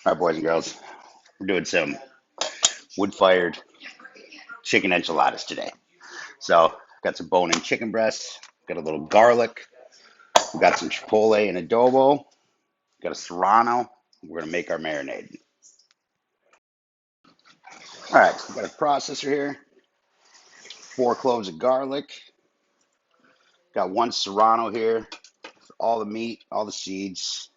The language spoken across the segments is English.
All right, boys and girls, we're doing some wood-fired chicken enchiladas today. So, got some bone-in chicken breasts, got a little garlic, we got some chipotle and adobo, got a serrano. We're gonna make our marinade. All right, so we got a processor here, 4 cloves of garlic, got one serrano here, all the meat, all the seeds.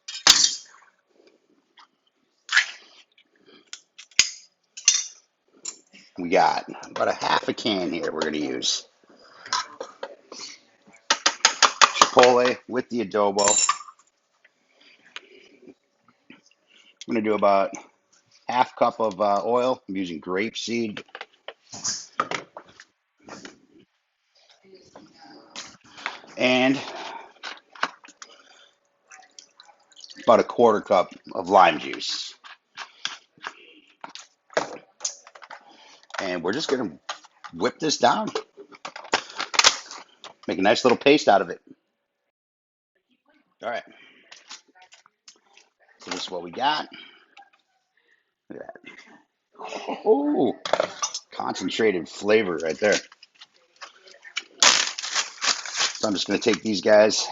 We got about a half a can here. We're gonna use chipotle with the adobo. I'm gonna do about half cup of oil. I'm using grapeseed. And about a quarter cup of lime juice. And we're just going to whip this down, make a nice little paste out of it. All right, so this is what we got. Look at that. Oh, concentrated flavor right there. So I'm just going to take these guys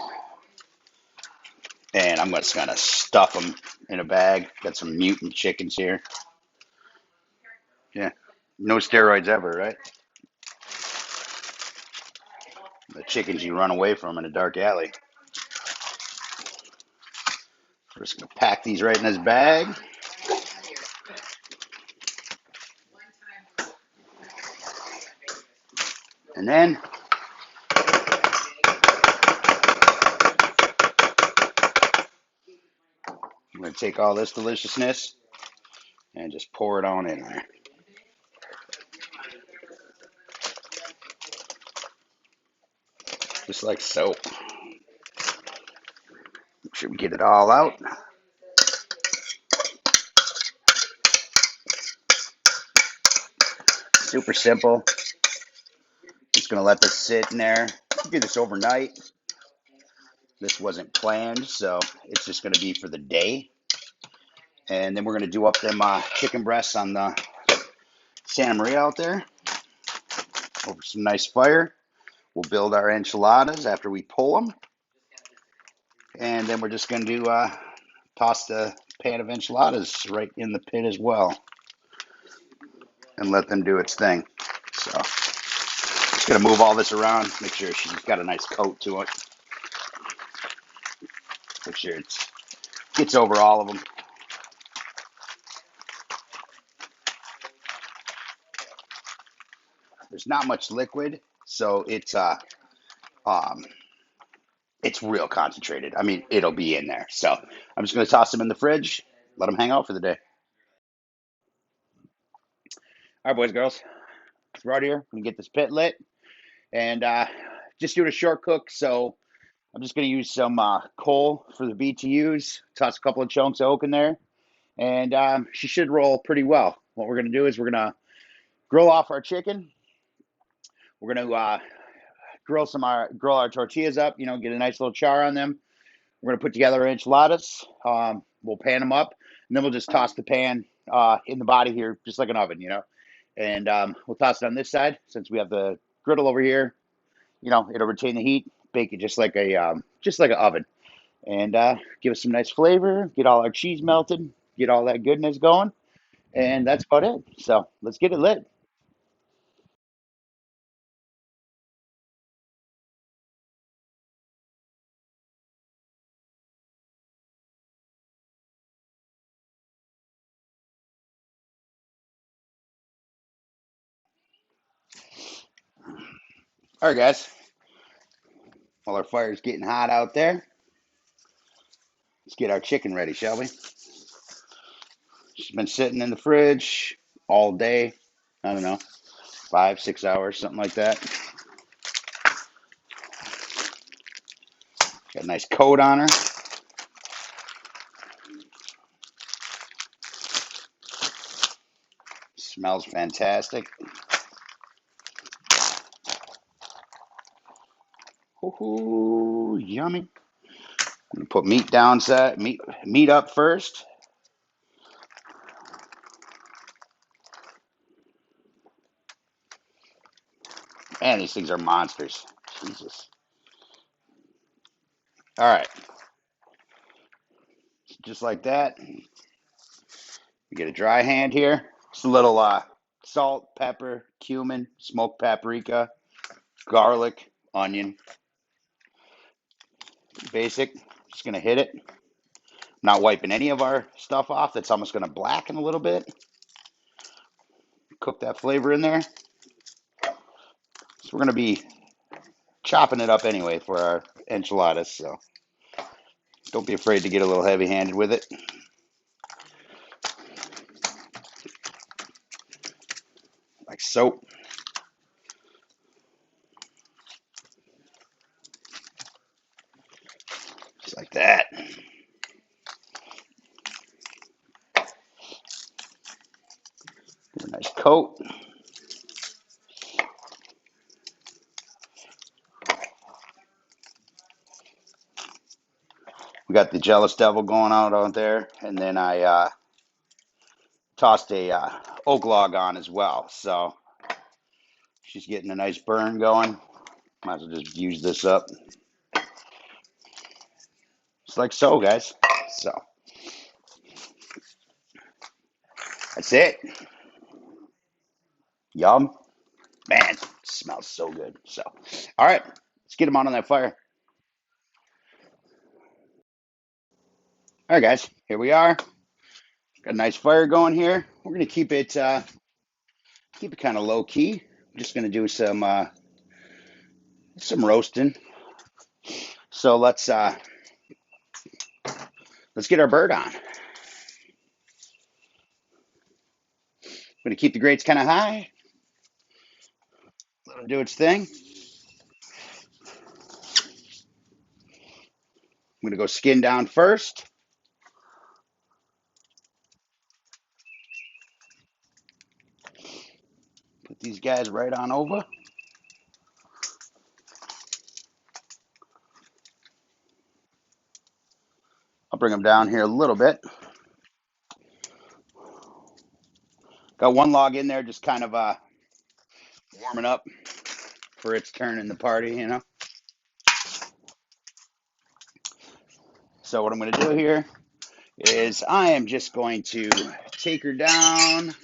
and I'm just going to stuff them in a bag. Got some mutant chickens here. Yeah, no steroids ever, right? The chickens you run away from in a dark alley. We're just going to pack these right in this bag. And then I'm going to take all this deliciousness and just pour it on in there. Just like so. Make sure we get it all out. Super simple. Just going to let this sit in there. Do this overnight. This wasn't planned, so it's just going to be for the day. And then we're going to do up them chicken breasts on the Santa Maria out there over some nice fire. We'll build our enchiladas after we pull them. And then we're just going to toss the pan of enchiladas right in the pit as well and let them do its thing. So just going to move all this around, make sure she's got a nice coat to it. Make sure it gets over all of them. There's not much liquid, so um, it's real concentrated. I mean, it'll be in there. So I'm just going to toss them in the fridge, let them hang out for the day. All right, boys, girls, we're out here. We can get this pit lit and just doing a short cook. So I'm just going to use some coal for the BTUs. Toss a couple of chunks of oak in there, and she should roll pretty well. What we're going to do is we're going to grill off our chicken. We're going to grill our tortillas up. Get a nice little char on them. We're going to put together our enchiladas. We'll pan them up, and then we'll just toss the pan in the body here, just like an oven, And we'll toss it on this side since we have the griddle over here. It'll retain the heat. Bake it just like an oven, and give us some nice flavor. Get all our cheese melted. Get all that goodness going, and that's about it. So let's get it lit. All right, guys. While our fire's getting hot out there, let's get our chicken ready, shall we? She's been sitting in the fridge all day. I don't know, 5, 6 hours, something like that. Got a nice coat on her. Smells fantastic. Ooh, yummy. I'm gonna put meat down set, meat up first. Man, these things are monsters. Jesus. All right. Just like that. You get a dry hand here. Just a little salt, pepper, cumin, smoked paprika, garlic, onion. Basic. Just going to hit it. Not wiping any of our stuff off. That's almost going to blacken a little bit. Cook that flavor in there. So we're going to be chopping it up anyway for our enchiladas. So don't be afraid to get a little heavy-handed with it. Like so. Just like that. Get a nice coat. We got the Jealous Devil going out there, and then I tossed a oak log on as well. So she's getting a nice burn going. Might as well just use this up. Just like so, guys. So that's it. Yum. Man, it smells so good. So, all right, let's get them on that fire. All right, guys, here we are. Got a nice fire going here. We're gonna keep it kind of low key. I'm just gonna do some roasting. So let's get our bird on. I'm gonna keep the grates kind of high. Let it do its thing. I'm gonna go skin down first. Put these guys right on over. I'll bring them down here a little bit. Got one log in there, just kind of warming up for its turn in the party, you know. So what I'm going to do here is I am just going to take her down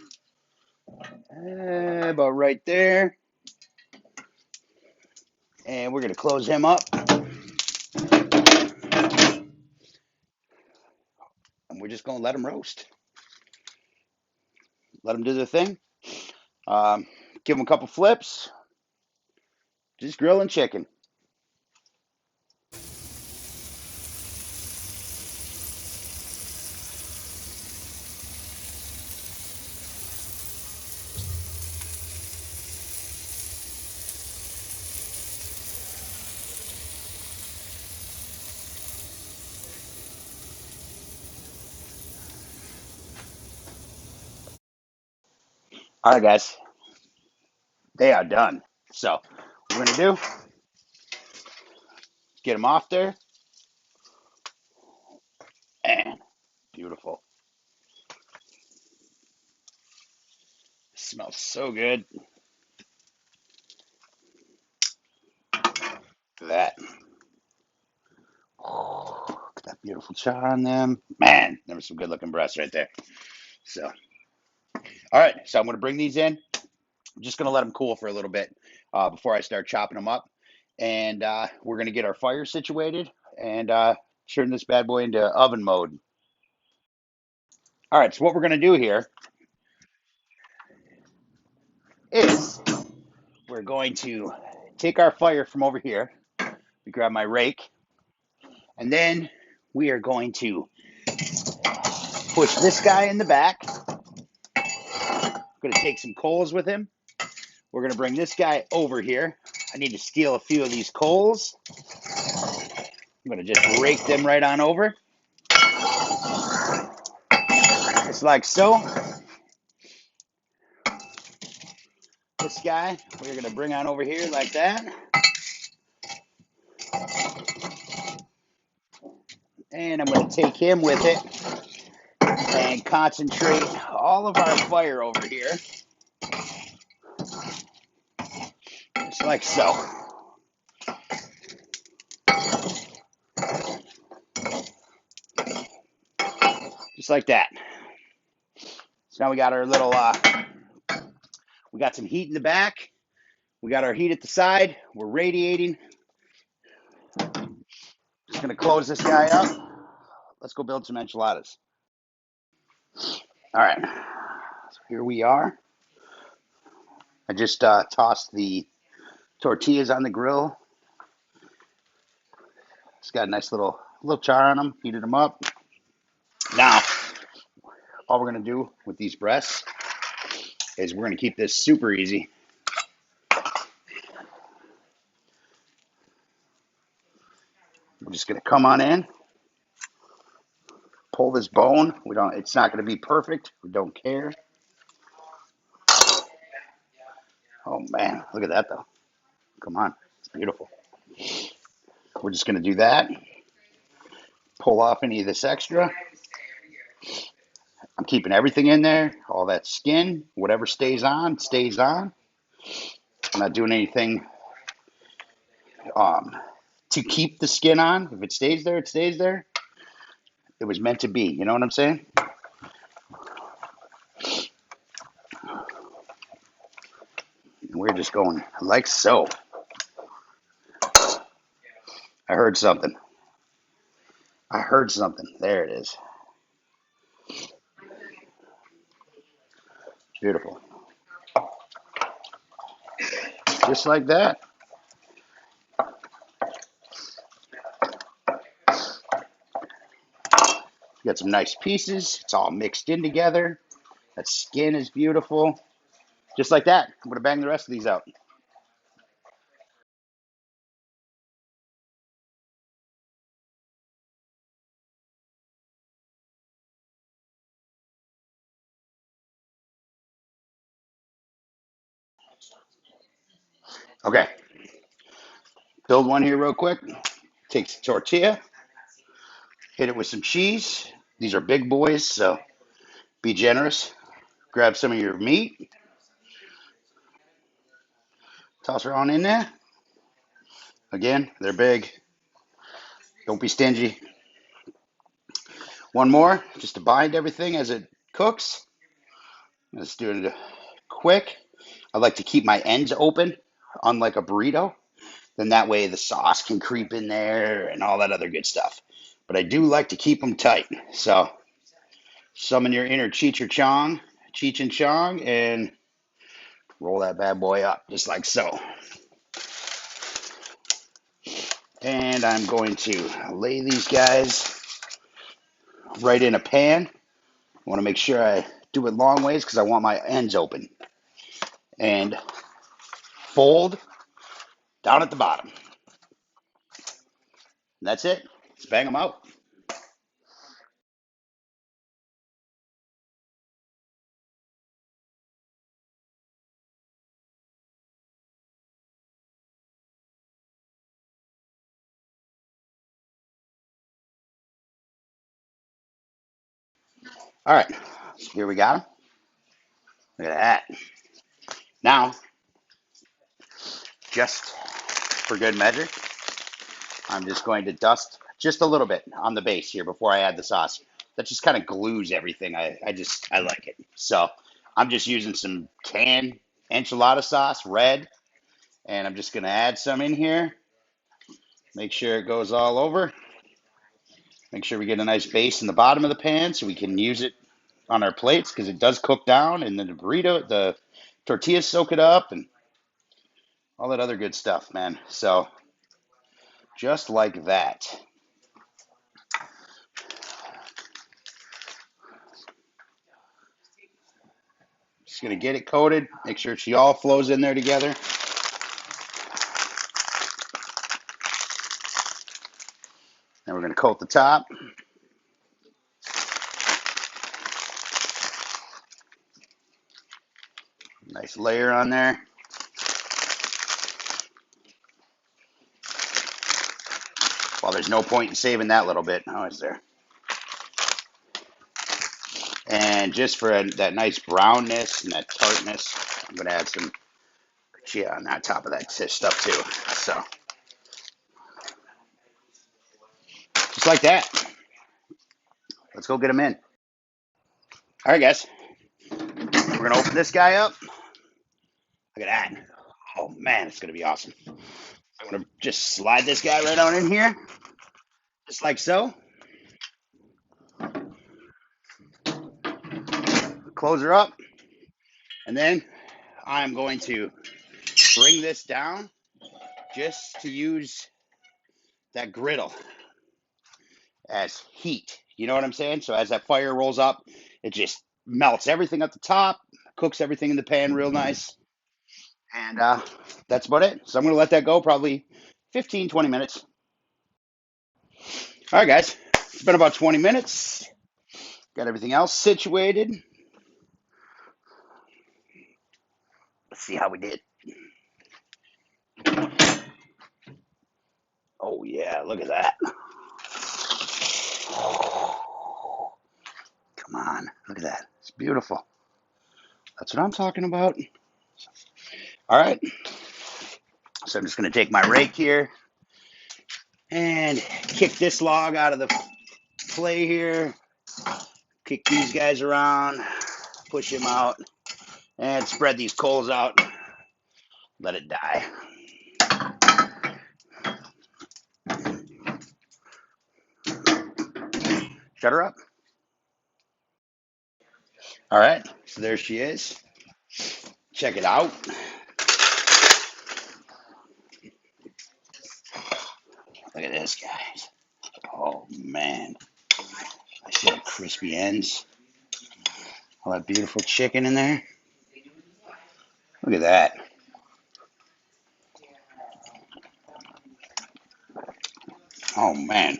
about right there. And we're going to close him up. And we're just going to let him roast. Let them do their thing. Give them a couple flips. Just grilling chicken. All right, guys. They are done. So what we're going to do, get them off there. And beautiful. Smells so good. Look at that. Oh, look at that beautiful char on them. Man, there was some good looking breasts right there. So, all right. So I'm going to bring these in. I'm just going to let them cool for a little bit before I start chopping them up. And we're going to get our fire situated and turn this bad boy into oven mode. All right. So what we're going to do here is we're going to take our fire from over here. Grab my rake. And then we are going to push this guy in the back. I'm going to take some coals with him. We're going to bring this guy over here. I need to steal a few of these coals. I'm going to just rake them right on over. Just like so. This guy, we're going to bring on over here like that. And I'm going to take him with it and concentrate all of our fire over here. Just like so. Just like that. So now we got our little, we got some heat in the back. We got our heat at the side. We're radiating. Just going to close this guy up. Let's go build some enchiladas. All right. So here we are. I just tossed the tortillas on the grill. It's got a nice little char on them. Heated them up. Now, all we're going to do with these breasts is we're going to keep this super easy. We're just going to come on in, pull this bone. It's not going to be perfect. We don't care. Oh man, look at that though. Come on. It's beautiful. We're just going to do that. Pull off any of this extra. I'm keeping everything in there. All that skin, whatever stays on, stays on. I'm not doing anything to keep the skin on. If it stays there, it stays there. It was meant to be. You know what I'm saying? And we're just going like so. I heard something. There it is. Beautiful. Just like that. You got some nice pieces. It's all mixed in together. That skin is beautiful. Just like that. I'm going to bang the rest of these out. Okay. Build one here real quick. Take the tortilla. Hit it with some cheese. These are big boys, so be generous. Grab some of your meat. Toss her on in there. Again, they're big. Don't be stingy. One more, just to bind everything as it cooks. Let's do it quick. I like to keep my ends open, unlike a burrito. Then that way the sauce can creep in there and all that other good stuff. But I do like to keep them tight. So summon your inner Cheech and Chong, and roll that bad boy up just like so. And I'm going to lay these guys right in a pan. I want to make sure I do it long ways because I want my ends open. And fold down at the bottom. And that's it. Let's bang them out. All right. So here we got them. Look at that. Now, just for good measure, I'm just going to dust just a little bit on the base here before I add the sauce. That just kind of glues everything. I like it. So I'm just using some canned enchilada sauce, red, and I'm just going to add some in here. Make sure it goes all over. Make sure we get a nice base in the bottom of the pan so we can use it on our plates because it does cook down, and then the tortillas soak it up, and all that other good stuff, man. So just like that. Just gonna get it coated, make sure she all flows in there together. Then we're gonna coat the top. Nice layer on there. Well, there's no point in saving that little bit. Oh, is there? And just for that nice brownness and that tartness, I'm gonna add some Yeah, on that top of that stuff too. So just like that. Let's go get them in. All right, guys. We're gonna open this guy up. Look at that. Oh man, it's gonna be awesome. I'm gonna just slide this guy right on in here, just like so. Close her up, and then I'm going to bring this down just to use that griddle as heat. You know what I'm saying? So as that fire rolls up, it just melts everything at the top, cooks everything in the pan real nice. And that's about it. So I'm going to let that go probably 15, 20 minutes. All right, guys. It's been about 20 minutes. Got everything else situated. Let's see how we did. Oh, yeah. Look at that. Come on. Look at that. It's beautiful. That's what I'm talking about. All right. So I'm just going to take my rake here and kick this log out of the play here. Kick these guys around, push him out, and spread these coals out. Let it die. Shut her up. All right, so there she is. Check it out. Look at this, guys. Oh, man. I see the crispy ends. All that beautiful chicken in there. Look at that. Oh, man.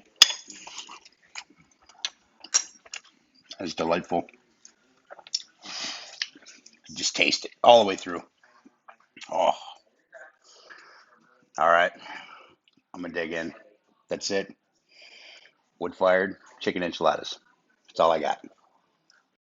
That's delightful. Just taste it all the way through. Oh, all right. I'm going to dig in. That's it. Wood-fired chicken enchiladas. That's all I got.